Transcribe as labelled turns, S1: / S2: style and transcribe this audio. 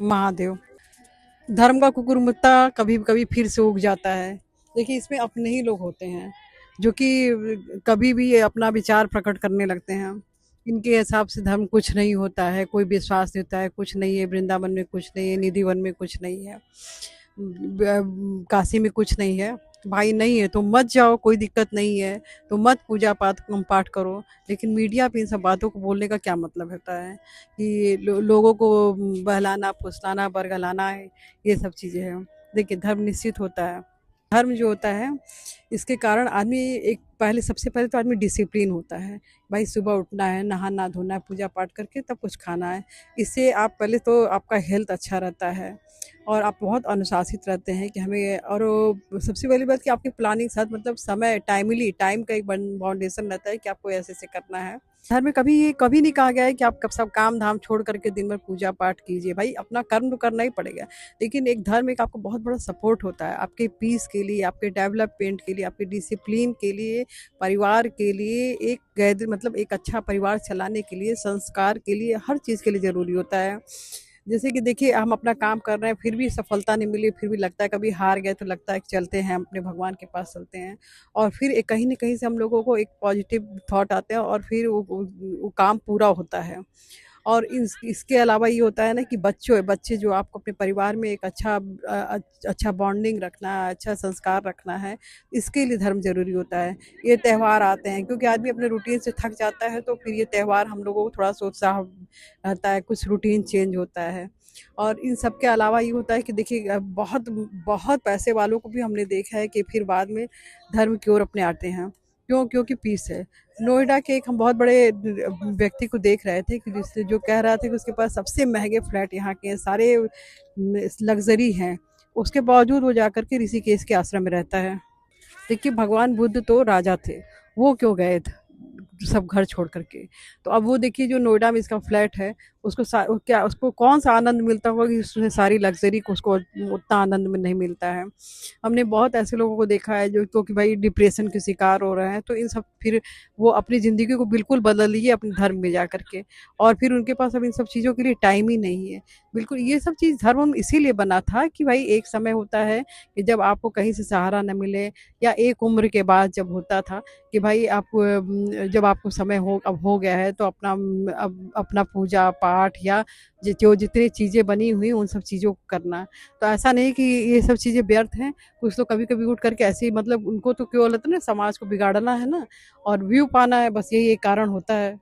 S1: महादेव। धर्म का कुकुरमुत्ता कभी कभी फिर से उग जाता है। देखिए, इसमें अपने ही लोग होते हैं जो कि कभी भी ये अपना विचार प्रकट करने लगते हैं। इनके हिसाब से धर्म कुछ नहीं होता है, कोई विश्वास नहीं होता है, कुछ नहीं है, वृंदावन में कुछ नहीं है, निधिवन में कुछ नहीं है, काशी में कुछ नहीं है। भाई नहीं है तो मत जाओ, कोई दिक्कत नहीं है, तो मत पूजा पाठ पाठ करो। लेकिन मीडिया पे इन सब बातों को बोलने का क्या मतलब होता है कि लोगों को बहलाना फुसलाना बरगलाना है, ये सब चीज़ें हैं। देखिए, धर्म निश्चित होता है। धर्म जो होता है, इसके कारण आदमी एक पहले सबसे पहले तो आदमी डिसिप्लिन होता है। भाई सुबह उठना है, नहाना धोना है, पूजा पाठ करके तब कुछ खाना है। इससे आप पहले तो आपका हेल्थ अच्छा रहता है और आप बहुत अनुशासित रहते हैं कि हमें, और सबसे पहली बात कि आपकी प्लानिंग साथ मतलब समय टाइमली टाइम का एक बाउंडेशन रहता है कि आपको ऐसे ऐसे करना है। धर्म में कभी ये कभी नहीं कहा गया है कि आप कब सब काम धाम छोड़ करके दिन भर पूजा पाठ कीजिए। भाई अपना कर्म तो करना ही पड़ेगा, लेकिन एक धर्म एक आपको बहुत बड़ा सपोर्ट होता है आपके पीस के लिए, आपके डेवलपमेंट के लिए, आपके डिसिप्लिन के लिए, परिवार के लिए, एक गैदर मतलब एक अच्छा परिवार चलाने के लिए, संस्कार के लिए, हर चीज़ के लिए ज़रूरी होता है। जैसे कि देखिए, हम अपना काम कर रहे हैं फिर भी सफलता नहीं मिली, फिर भी लगता है कभी हार गए तो लगता है कि चलते हैं अपने भगवान के पास चलते हैं, और फिर एक कहीं न कहीं से हम लोगों को एक पॉजिटिव थॉट आते हैं और फिर वो काम पूरा होता है। और इसके अलावा ये होता है ना कि बच्चे जो आपको अपने परिवार में एक अच्छा बॉन्डिंग रखना है, अच्छा संस्कार रखना है, इसके लिए धर्म ज़रूरी होता है। ये त्योहार आते हैं क्योंकि आदमी अपने रूटीन से थक जाता है, तो फिर ये त्योहार हम लोगों को थोड़ा-सा उत्साह रहता है, कुछ रूटीन चेंज होता है। और इन सब के अलावा ये होता है कि देखिए, बहुत बहुत पैसे वालों को भी हमने देखा है कि फिर बाद में धर्म की ओर अपने आते हैं। क्यों? क्योंकि पीस है। नोएडा के एक हम बहुत बड़े व्यक्ति को देख रहे थे कि जिससे जो कह रहा था कि उसके पास सबसे महँगे फ्लैट यहाँ के हैं, सारे लग्ज़री हैं। उसके बावजूद वो जाकर के ऋषिकेश के आश्रम में रहता है। देखिए, भगवान बुद्ध तो राजा थे, वो क्यों गए थे सब घर छोड़ करके। तो अब वो देखिए, जो नोएडा में इसका फ्लैट है, उसको क्या उसको कौन सा आनंद मिलता होगा कि उसने सारी लग्जरी को उसको उतना आनंद में नहीं मिलता है। हमने बहुत ऐसे लोगों को देखा है जो तो कि भाई डिप्रेशन के शिकार हो रहे हैं, तो इन सब फिर वो अपनी ज़िंदगी को बिल्कुल बदल लिए अपने धर्म में जा करके, और फिर उनके पास अब इन सब चीज़ों के लिए टाइम ही नहीं है। बिल्कुल, ये सब चीज़ धर्म इसीलिए बना था कि भाई एक समय होता है कि जब आपको कहीं से सहारा न मिले, या एक उम्र के बाद जब होता था कि भाई आप जब आपको समय हो अब हो गया है, तो अब अपना पूजा पाठ या जो जितनी चीज़ें बनी हुई उन सब चीज़ों को करना। तो ऐसा नहीं कि ये सब चीज़ें व्यर्थ हैं। कुछ तो कभी कभी उठ करके ऐसे ही मतलब उनको तो क्यों बोलते हैं ना, समाज को बिगाड़ना है ना और व्यू पाना है, बस यही एक कारण होता है।